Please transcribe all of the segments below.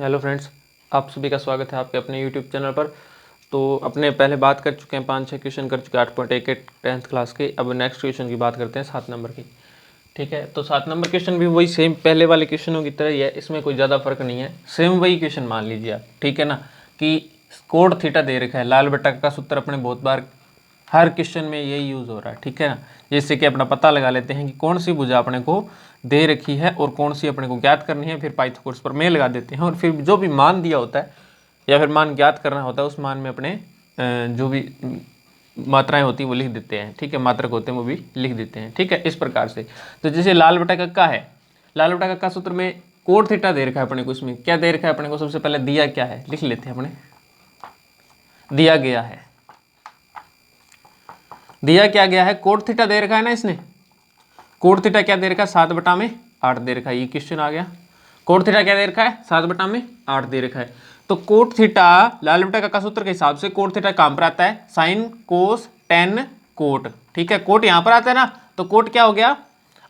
Hello friends, आप सभी का स्वागत है आपके अपने यूट्यूब चैनल पर। तो अपने पहले बात कर चुके हैं, 5-6 क्वेश्चन कर चुके हैं 8.1 10th क्लास के। अब नेक्स्ट क्वेश्चन की बात करते हैं 7 नंबर की। ठीक है, तो 7 नंबर क्वेश्चन भी वही सेम पहले वाले क्वेश्चनों की तरह ही है, इसमें कोई ज़्यादा फर्क नहीं है। सेम वही क्वेश्चन मान लीजिए आप, ठीक है ना, कि कोड थीटा दे रखा है, लाल बटा का सूत्र अपने बहुत बार हर क्वेश्चन में यही यूज़ हो रहा है। ठीक है ना, जैसे कि अपना पता लगा लेते हैं कि कौन सी भुजा अपने को दे रखी है और कौन सी अपने को ज्ञात करनी है। फिर पाइथागोरस पर में लगा देते हैं और फिर जो भी मान दिया होता है या फिर मान ज्ञात करना होता है उस मान में अपने जो भी मात्राएं होती हैं वो लिख देते हैं। ठीक है, मात्रक होते हैं वो भी लिख देते हैं। ठीक है, इस प्रकार से। तो जैसे लाल बटा कक्का है, लाल बटा कक्का सूत्र में कोड थीटा दे रखा है अपने को, इसमें क्या दे रखा है अपने को, सबसे पहले दिया क्या है लिख लेते हैं अपने। दिया गया है, दिया क्या गया है, कोड थीटा दे रखा है ना इसने। कोड थीटा क्या दे रखा है, 7/8 दे रखा है। ये क्वेश्चन आ गया। कोड थीटा क्या दे रखा है, 7/8 दे रखा है। तो कोड थीटा लाल बटा का सूत्र के हिसाब से कोड थीटा कहां पर आता है, साइन कोस टेन कोट। ठीक है, कोट यहां पर आता है ना, तो कोट क्या हो गया,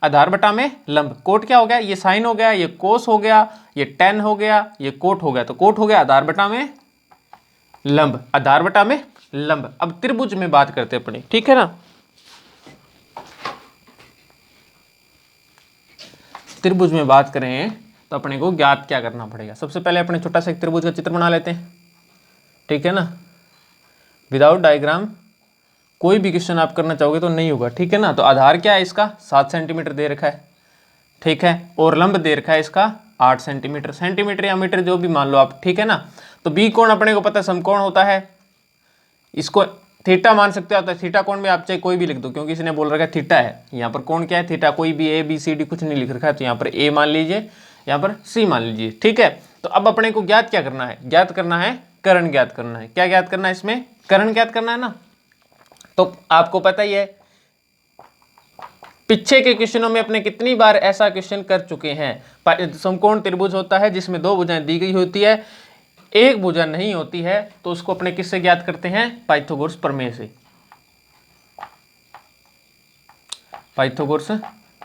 आधार बटा में लंब। कोट क्या हो गया, ये साइन हो गया, ये कोस हो गया, ये टेन हो गया, ये कोट हो गया। तो कोट हो गया आधार बटा में लंब, आधार बटा में लंब। अब त्रिभुज में बात करते हैं अपनी, ठीक है ना। त्रिभुज में बात करें तो अपने को ज्ञात क्या करना पड़ेगा। सबसे पहले अपने छोटा सा एक त्रिभुज का चित्र बना लेते हैं। ठीक है ना, विदाउट डायग्राम कोई भी क्वेश्चन आप करना चाहोगे तो नहीं होगा। ठीक है ना, तो आधार क्या है इसका, 7 सेंटीमीटर दे रखा है। ठीक है, और लंब दे रखा है इसका 8 सेंटीमीटर, सेंटीमीटर या मीटर जो भी मान लो आप। ठीक है ना, तो बी कोण अपने को पता है समकोण होता है, इसको थीटा मान सकते हो। थीटा कोण में आप चाहे कोई भी लिख दो, क्योंकि इसने बोल रखा है थीटा है। यहाँ पर कोण क्या है, थीटा। कोई भी ए बी सी डी कुछ नहीं लिख रखा है, तो यहाँ पर ए मान लीजिए, यहाँ पर सी मान लीजिए। ठीक है, तो अब अपने को ज्ञात क्या करना है, ज्ञात करना है कर्ण ज्ञात करना है। क्या ज्ञात करना है इसमें, कर्ण ज्ञात करना है ना। तो आपको पता ही है पीछे के क्वेश्चनों में अपने कितनी बार ऐसा क्वेश्चन कर चुके हैं। समकोण त्रिभुज होता है जिसमें 2 भुजाएं दी गई होती है, एक भुजा नहीं होती है, तो उसको अपने किससे ज्ञात करते हैं, पाइथागोरस प्रमेय से। पाइथागोरस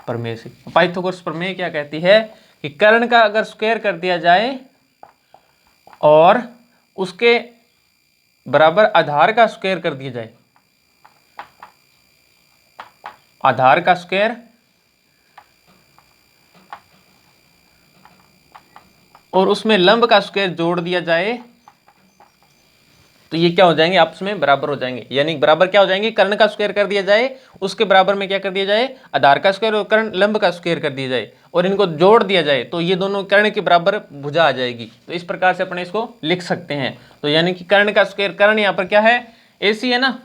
प्रमेय से। पाइथागोरस प्रमेय क्या कहती है कि कर्ण का अगर स्क्वायर कर दिया जाए और उसके बराबर आधार का स्क्वायर कर दिया जाए, आधार का स्क्वायर और उसमें लंब का स्क्वायर जोड़ दिया जाए, तो ये क्या हो जाएंगे, आपस में बराबर हो जाएंगे। यानी बराबर क्या हो जाएंगे, कर्ण का स्क्वायर कर दिया जाए, उसके बराबर में क्या कर दिया जाए, आधार का स्क्वायर और कर्ण लंब का स्क्वायर कर दिया जाए, और इनको जोड़ दिया जाए, तो ये दोनों कर्ण के बराबर भुजा आ जाएगी। तो इस प्रकार से अपने इसको लिख सकते हैं। तो यानी कि कर्ण का स्क्वायर, कर्ण यहाँ पर क्या है, AC है ना,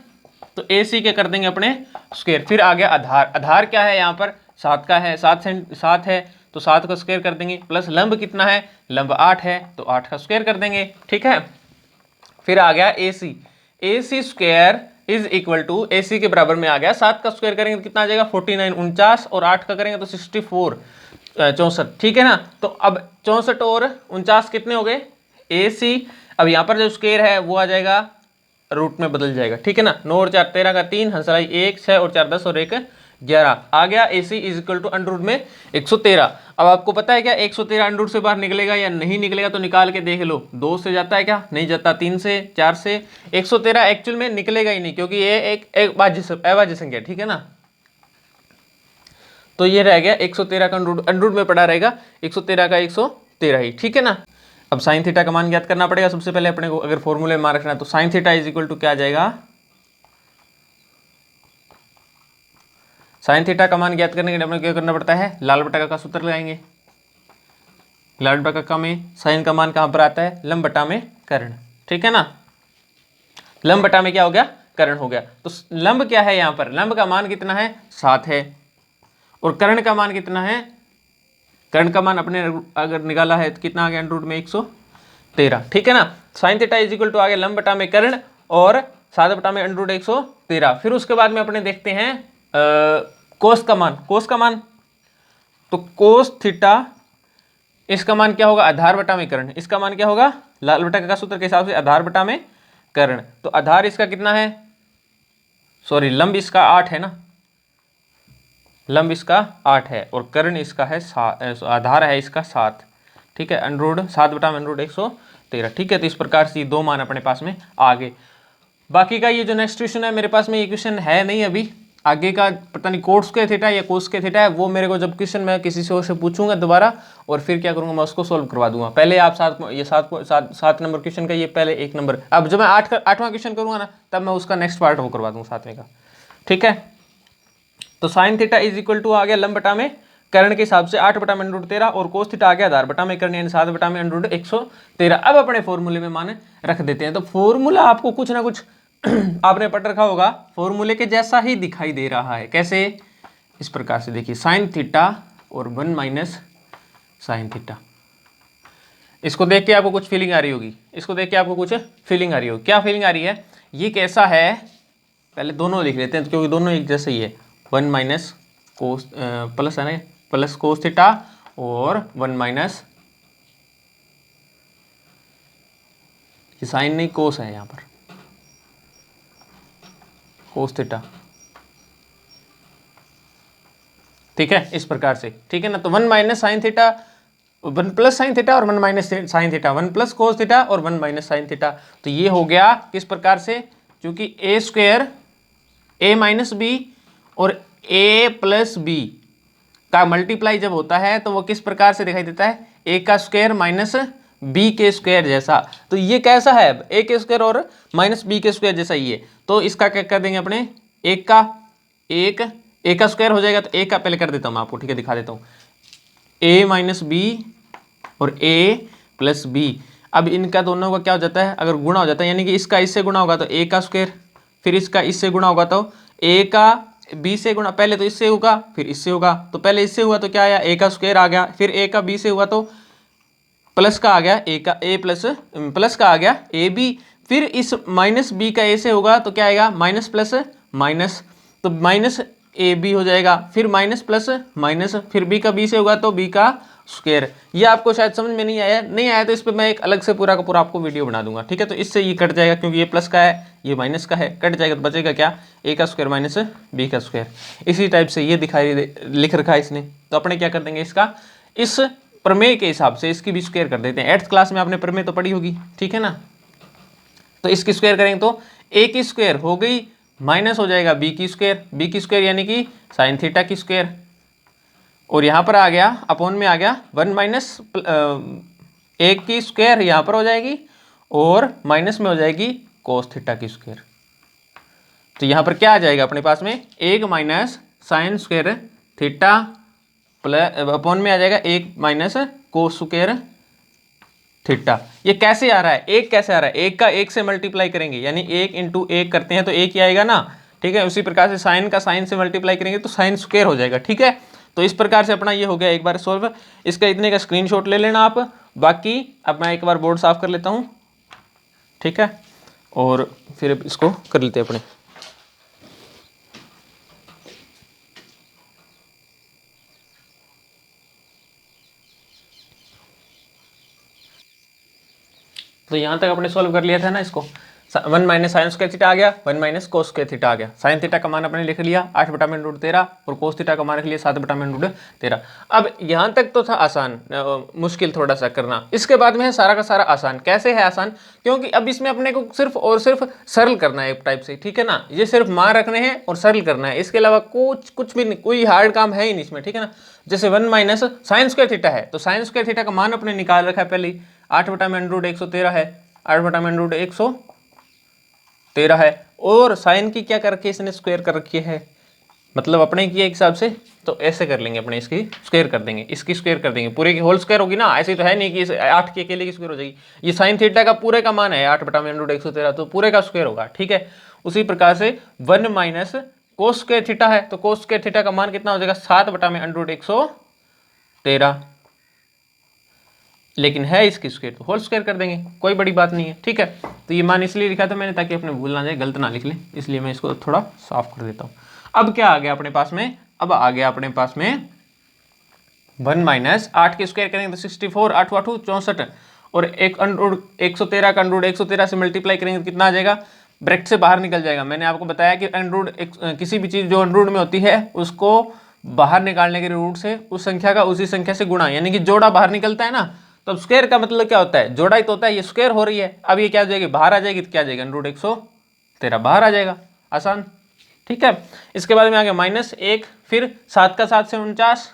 तो AC के कर देंगे अपने स्क्वायर। फिर आ गया आधार, आधार क्या है यहाँ पर 7 का है, 7 है, तो 7 का स्क्वायर कर देंगे, प्लस लंब कितना है, लंब 8 है, तो 8 का स्क्वायर कर देंगे। ठीक है, फिर आ गया AC, AC square is equal to, AC के बराबर में आ गया 7 का स्क्वायर करेंगे तो कितना आ जाएगा 49, 49, और 8 का करेंगे तो 64, 64। ठीक है ना, तो अब 64 और 49 कितने हो गए, AC। अब यहाँ पर जो स्क्वायर है वो आ जाएगा रूट में बदल जाएगा। ठीक है ना, 9 और 4 13 का 3, हंसराई 1, 6 और 4 10 और 1 11 आ गया। AC is equal to under root में 113। अब आपको पता है क्या 113 अंडर रूट से बाहर निकलेगा या नहीं निकलेगा, तो निकाल के देख लो। 2 से जाता है क्या, नहीं जाता। 3 से, 4 से, 113 एक्चुअल में निकलेगा ही नहीं, क्योंकि ये एक अभाज्य संख्या। ठीक है ना, तो ये रह गया 113 का अंडर रूट में पड़ा रहेगा, 113 का 113 ही। ठीक है ना, अब साइन थीटा का मान ज्ञात करना पड़ेगा। सबसे पहले अपने को अगर फॉर्मूले में मान रखना है तो sine theta is equal to क्या आ जाएगा, साइन थीटा का मान ज्ञात करने के लिए अपने क्या करना पड़ता है, लाल बटा का सूत्र लगाएंगे। लाल बटा का में साइन का मान कहां पर आता है, लंब बटा में कर्ण। ठीक है ना, लंब बटा में क्या हो गया, कर्ण हो गया। तो लंब क्या है यहां पर, लंब का मान कितना है, 7 है, और कर्ण का मान कितना है, कर्ण का मान अपने अगर निकाला है तो कितना आ गया, अंडर रूट में 113। ठीक है ना, sine theta is equal to आ गया लंब बटा में कर्ण और 7 बटा में अंडर रूट 113। फिर उसके बाद में अपने देखते हैं कोस का मान, कोस का मान, तो कोस थीटा इसका मान क्या होगा, आधार बटा में कर्ण। इसका मान क्या होगा, लाल बटा का सूत्र के हिसाब से आधार बटा में कर्ण। तो आधार इसका कितना है, सॉरी लंब इसका 8 है ना, लंब इसका 8 है और कर्ण इसका है 7, आधार है इसका 7। ठीक है, अंडरूड 7/√113, ठीक है। तो इस प्रकार से ये दो मान अपने पास में आ गए। बाकी का ये जो नेक्स्ट क्वेश्चन है मेरे पास में, ये क्वेश्चन है नहीं अभी, आगे का पता नहीं कोट स्क्वायर थीटा या कोस स्क्वायर थीटा है, वो मेरे को जब क्वेश्चन मैं किसी से और से पूछूंगा दोबारा, और फिर क्या करूंगा मैं उसको सोल्व करवा दूंगा। पहले आप सात नंबर क्वेश्चन का ये पहले 1 नंबर, अब जब मैं 8वां क्वेश्चन करूंगा ना, तब मैं उसका नेक्स्ट पार्ट वो करवा दूंगा 7वें का, ठीक है। तो sine theta is equal to आ गया लंब बटा में कर्ण के हिसाब से 8/√13, और कोस थीटा आ गया आधार बटा में कर्ण यानी 7/√113। अब अपने फॉर्मूले में मान रख देते हैं। तो फॉर्मूला आपको कुछ ना कुछ आपने पढ़ रखा होगा, फॉर्मूले के जैसा ही दिखाई दे रहा है। कैसे? इस प्रकार से देखिए, साइन थीटा और 1 माइनस साइन थीटा। इसको देख के आपको कुछ फीलिंग आ रही होगी, इसको देख के आपको कुछ फीलिंग आ रही होगी। क्या फीलिंग आ रही है? ये कैसा है, पहले दोनों लिख लेते हैं क्योंकि दोनों एक जैसे ही है। 1 माइनस कोस प्लस है ना, प्लस कोस थीटा और 1 माइनस, ये साइन नहीं कोस है यहाँ पर, कोस थीटा, ठीक है, इस प्रकार से, ठीक है ना। तो 1 minus sine theta, 1 plus sine theta और 1 minus sine theta, 1 plus cos theta और 1 माइनस साइन थीटा। तो ये हो गया किस प्रकार से, क्योंकि ए स्क्वायर ए माइनस बी और ए प्लस बी का मल्टीप्लाई जब होता है तो वो किस प्रकार से दिखाई देता है, ए का स्क्वायर माइनस बी के स्क्वायर जैसा। तो ये कैसा है, ए के स्क्वायर और माइनस बी के स्क्वायर जैसा ही है। तो इसका क्या कर देंगे अपने, एक का स्क्वायर हो जाएगा। तो एक का पहले कर देता हूँ मैं आपको, ठीक है, दिखा देता हूँ, ए माइनस बी और ए प्लस बी। अब इनका दोनों का क्या हो जाता है, अगर गुणा हो जाता है, यानी कि इसका इससे गुणा होगा तो ए का स्क्वायर, फिर इसका इससे गुणा होगा तो ए का बी से गुणा, पहले तो इससे होगा फिर इससे होगा। तो पहले इससे हुआ तो क्या आया, ए का स्क्वायर आ गया, फिर ए का बी से हुआ तो प्लस का आ गया, ए का ए प्लस का आ गया ए बी, फिर इस माइनस बी का ए से होगा तो क्या आएगा, माइनस प्लस माइनस, तो माइनस ए बी हो जाएगा, फिर माइनस प्लस माइनस, फिर बी का बी से होगा तो बी का स्क्वायर। ये आपको शायद समझ में नहीं आया तो इस पर मैं एक अलग से पूरा का पूरा आपको वीडियो बना दूंगा, ठीक है। तो इससे ये कट जाएगा क्योंकि ये प्लस का है ये माइनस का है, कट जाएगा तो बचेगा क्या, ए का स्क्वायर माइनस बी का स्क्वायर। इसी टाइप से ये दिखाई लिख रखा है इसने। तो अपने क्या कर देंगे, इसका इस प्रमेय के हिसाब से इसकी भी स्क्वायर कर देते हैं। 8th क्लास में आपने प्रमेय तो पढ़ी होगी, ठीक है ना। तो इसकी स्क्वायर करेंगे तो ए की स्क्वायर हो गई माइनस हो जाएगा बी की स्क्वायर यानी कि साइन थीटा की स्क्वायर, और यहाँ पर आ गया अपॉन में आ गया 1 माइनस ए की स्क्वायर यहाँ पर हो जाएगी और माइनस में हो जाएगी कोस थीटा की स्क्वायर। तो यहाँ पर क्या आ जाएगा अपने पास में, 1 minus sine square theta plus upon में आ जाएगा 1 माइनस कोस स्क्वायर थीटा। ये कैसे आ रहा है, एक कैसे आ रहा है, एक का एक से मल्टीप्लाई करेंगे यानी 1 इंटू 1 करते हैं तो एक ही आएगा ना, ठीक है। उसी प्रकार से साइन का साइन से मल्टीप्लाई करेंगे तो साइन स्क्वायर हो जाएगा, ठीक है। तो इस प्रकार से अपना ये हो गया एक बार सॉल्व। इसका इतने का स्क्रीनशॉट ले लेना आप। बाकी अब मैं एक बार बोर्ड साफ कर लेता हूँ, ठीक है, और फिर इसको कर लेते हैं अपने। तो यहाँ तक अपने सॉल्व कर लिया था ना इसको। 1 माइनस साइन स्क्वायर थीटा आ गया, 1 माइनस कोस स्क्वायर थीटा आ गया। साइन थीटा का मान अपने लिख लिया 8/√13 और कोस थीटा का मान लिख लिया 7/√13। अब यहाँ तक तो था आसान, मुश्किल थोड़ा सा करना। इसके बाद में है सारा का सारा आसान। कैसे है आसान, क्योंकि अब इसमें अपने को सिर्फ और सिर्फ सरल करना है एक टाइप से, ठीक है ना। ये सिर्फ मान रखने हैं और सरल करना है, इसके अलावा कुछ भी नहीं, कोई हार्ड काम है ही नहीं इसमें, ठीक है ना। जैसे 1 माइनस साइन स्क्वायर थीटा है तो साइन स्क्वायर थीटा का मान अपने निकाल रखा है पहले, 8/√113 है, 8/√113 है, और साइन की क्या कर रखी है इसने, स्क्वायर कर रखी है, मतलब अपने की हिसाब से। तो ऐसे कर लेंगे अपने, इसकी स्क्वायर कर देंगे, इसकी स्क्वायर कर देंगे, पूरे की होल स्क्वायर होगी ना। ऐसे तो है नहीं कि 8 की अकेले की स्क्वायर हो जाएगी। ये साइन थीटा का पूरे का मान है 8/√113, तो पूरे का स्क्वायर होगा, ठीक है। उसी प्रकार से 1 माइनस कोस स्क्वायर थीटा है तो कोस स्क्वायर थीटा का मान कितना हो जाएगा, 7/√113, लेकिन है इसकी स्क्वायर तो होल स्क्वायर कर देंगे, कोई बड़ी बात नहीं है, ठीक है। तो ये मान इसलिए लिखा था मैंने ताकि अपने भूल ना जाए, गलत ना लिख ले, इसलिए मैं इसको थोड़ा साफ कर देता हूँ। अब क्या आ गया अपने पास में, अब आ गया अपने पास में 1 माइनस 8 के स्क्वायर करेंगे तो 64, 8 8 64, और 113 का अंडरूट 113 से मल्टीप्लाई करेंगे तो कितना आ जाएगा, ब्रैकेट से बाहर निकल जाएगा। मैंने आपको बताया कि अंडरूट किसी भी चीज़ जो अंडरूट में होती है उसको बाहर निकालने के रूट से उस संख्या का उसी संख्या से गुणा, यानी कि जोड़ा बाहर निकलता है ना, तो अब स्क्वायर का मतलब क्या होता है, जोड़ा ही तो होता है, ये स्क्वायर हो रही है। अब ये क्या हो जाएगी, बाहर आ जाएगी, तो क्या आ जाएगा, √113 बाहर आ जाएगा, आसान। ठीक है, इसके बाद में आ गया -1, फिर 7 का 7 से 49,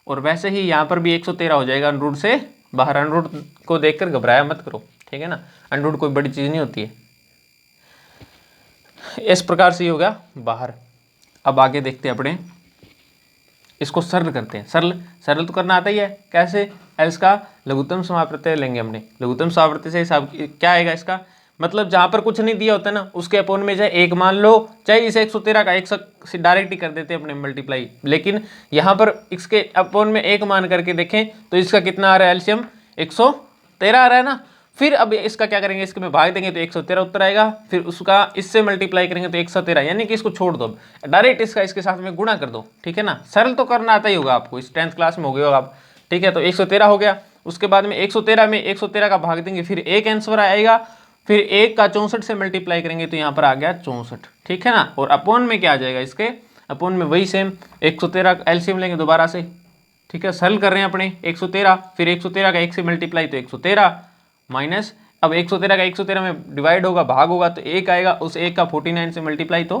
और वैसे ही यहाँ पर भी 113 हो जाएगा √ से बाहर। √ को देखकर घबराया मत करो, ठीक है ना, √ कोई बड़ी चीज़ नहीं होती है। इस प्रकार से ही होगा बाहर। अब आगे देखते हैं अपने, इसको सरल करते हैं। सरल तो करना आता ही है, कैसे, इसका लघुत्तम समाप्रत्यय लेंगे हमने। लघुत्तम समाप्रत्यय से हिसाब क्या आएगा इसका, मतलब जहाँ पर कुछ नहीं दिया होता है ना, उसके अपोन में चाहे 1 मान लो, चाहे इसे 113 का 1 से डायरेक्ट ही कर देते हैं अपने मल्टीप्लाई, लेकिन यहाँ पर इसके अपोन में 1 मान करके देखें तो इसका कितना आ रहा है, एलसीएम 113 आ रहा है ना। फिर अब इसका क्या करेंगे, इसके में भाग देंगे तो 113 उत्तर आएगा, फिर उसका इससे मल्टीप्लाई करेंगे तो 113, यानी कि इसको छोड़ दो, डायरेक्ट इसका इसके साथ में गुणा कर दो, ठीक है ना। सरल तो करना आता ही होगा आपको, इस 10th क्लास में हो गए होगा आप, ठीक है। तो 113 हो गया, उसके बाद में 113 में 113 का भाग देंगे, फिर एक आंसर आएगा, फिर 1 का 64 से मल्टीप्लाई करेंगे तो यहाँ पर आ गया 64, ठीक है ना। और अपोन में क्या आ जाएगा, इसके अपोन में वही सेम 113 एलसीएम लेंगे दोबारा से, ठीक है। सरल कर रहे हैं अपने 113, फिर 113 का 1 से मल्टीप्लाई तो 113 माइनस, अब 113 का 113 में डिवाइड होगा, भाग होगा तो 1 आएगा, उस 1 का 49 से मल्टीप्लाई तो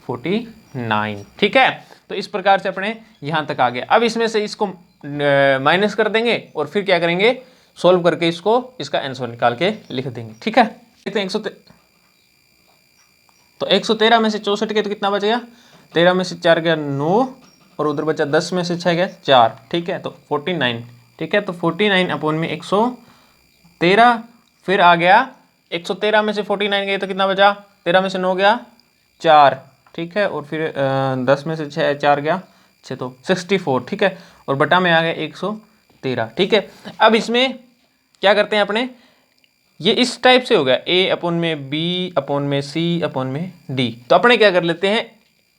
49, ठीक है। तो इस प्रकार से अपने यहाँ तक आ गए। अब इसमें से इसको माइनस कर देंगे और फिर क्या करेंगे, सॉल्व करके इसको इसका आंसर निकाल के लिख देंगे, ठीक है। देखते हैं 113 में से 64 के तो कितना बचेगा, 13 में से 4 गया 9, और उधर बचा 10 में से 6 गया 4, ठीक है, तो 49, ठीक है। तो 49 अपोन में 113, फिर आ गया 113 में से 49 गए तो कितना बचा, 13 में से 9 गया 4, ठीक है, और फिर 10 में से 6 4 गया 6, तो 64, ठीक है, और बटा में आ गया 113, ठीक है। अब इसमें क्या करते हैं अपने, ये इस टाइप से हो गया, a अपोन में b अपोन में c अपोन में d। तो अपने क्या कर लेते हैं,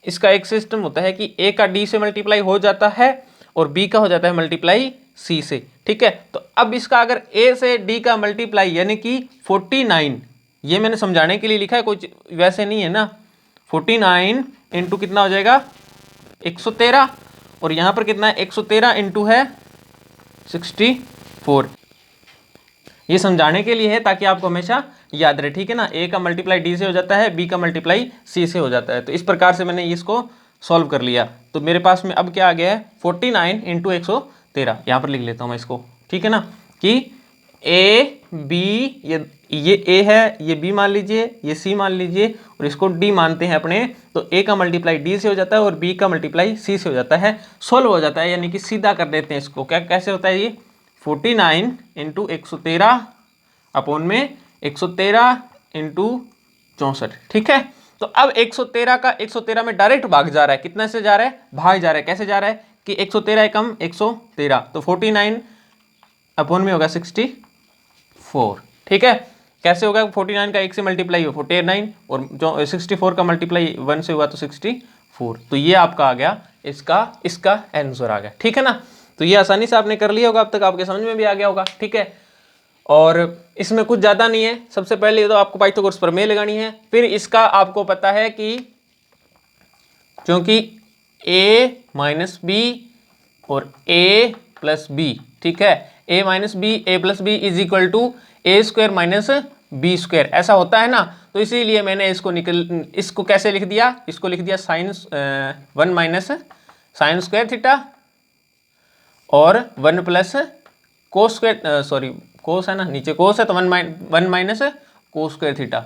इसका एक सिस्टम होता है कि a का d से मल्टीप्लाई हो जाता है और b का हो जाता है मल्टीप्लाई c से, ठीक है। तो अब इसका अगर a से d का मल्टीप्लाई यानी कि 49, ये मैंने समझाने के लिए लिखा है, कोई वैसे नहीं है ना। 49 इंटू कितना हो जाएगा 113, और यहाँ पर कितना है 113 इंटू है 64, ये समझाने के लिए है ताकि आपको हमेशा याद रहे, ठीक है ना। ए का मल्टीप्लाई डी से हो जाता है, बी का मल्टीप्लाई सी से हो जाता है। तो इस प्रकार से मैंने इसको सॉल्व कर लिया। तो मेरे पास में अब क्या आ गया है 49 इंटू 113, यहाँ पर लिख लेता हूँ मैं इसको, ठीक है ना, कि ए बी, ये ए है, ये बी मान लीजिए, ये सी मान लीजिए, और इसको डी मानते हैं अपने। तो ए का मल्टीप्लाई डी से हो जाता है और बी का मल्टीप्लाई सी से हो जाता है, सोल्व हो जाता है, यानी कि सीधा कर देते हैं इसको। क्या कैसे होता है ये, 49 इंटू 113 अपोन में 113 इंटू 64, ठीक है। तो अब 113 का 113 में डायरेक्ट भाग जा रहा है, कितने से जा रहा है, भाग जा रहा है। कैसे जा रहा है कि 113 कम 113, तो 49 अपोन में होगा 64, ठीक है। कैसे होगा, 49 का 1 से मल्टीप्लाई हो 49, और जो 64 का मल्टीप्लाई 1 से हुआ तो 64। तो ये आपका आ गया, इसका आंसर आ गया, ठीक है ना। तो ये आसानी से आपने कर लिया होगा, अब तक आपके समझ में भी आ गया होगा, ठीक है। और इसमें कुछ ज़्यादा नहीं है, सबसे पहले तो आपको पाइथागोरस प्रमेय लगानी है। फिर इसका आपको पता है कि क्योंकि a माइनस बी और a प्लस बी, ठीक है, a minus B a plus B is equal to A square minus B square, ऐसा होता है ना। तो इसीलिए मैंने इसको कैसे लिख दिया, इसको लिख दिया sine 1 minus sine square theta और 1 plus cos square, sorry cos है ना, नीचे कोस है तो 1 माइनस कोस स्क्वायर थीटा।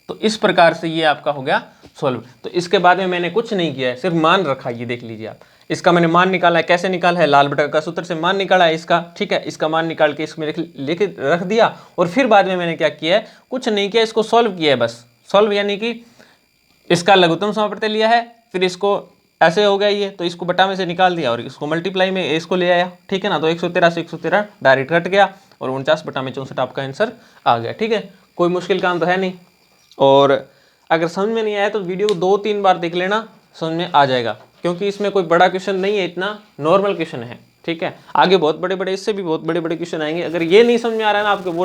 तो इस प्रकार से ये आपका हो गया सॉल्व। तो इसके बाद में मैंने कुछ नहीं किया है, सिर्फ मान रखा, ये देख लीजिए आप। इसका मैंने मान निकाला है, कैसे निकाला है, लाल बटा का सूत्र से मान निकाला है इसका, ठीक है। इसका मान निकाल के इसमें लिख रख दिया, और फिर बाद में मैंने क्या किया है, कुछ नहीं किया, इसको सॉल्व किया है बस। सॉल्व यानी कि इसका लघुत्तम समाप्रत्यय लिया है, फिर इसको ऐसे हो गया ये, तो इसको बटा में से निकाल दिया और इसको मल्टीप्लाई में इसको ले आया, ठीक है ना। तो 113 से 113 डायरेक्ट कट गया और 49 बटा में 64 आपका आंसर आ गया, ठीक है। कोई मुश्किल काम तो है नहीं। और अगर समझ में नहीं आया तो वीडियो को 2-3 बार देख लेना, समझ में आ जाएगा, क्योंकि इसमें कोई बड़ा क्वेश्चन नहीं है, इतना नॉर्मल क्वेश्चन है, ठीक है। आगे बहुत बड़े बड़े, इससे भी बहुत बड़े बड़े क्वेश्चन आएंगे। अगर ये नहीं समझ में आ रहा है ना आपको, वो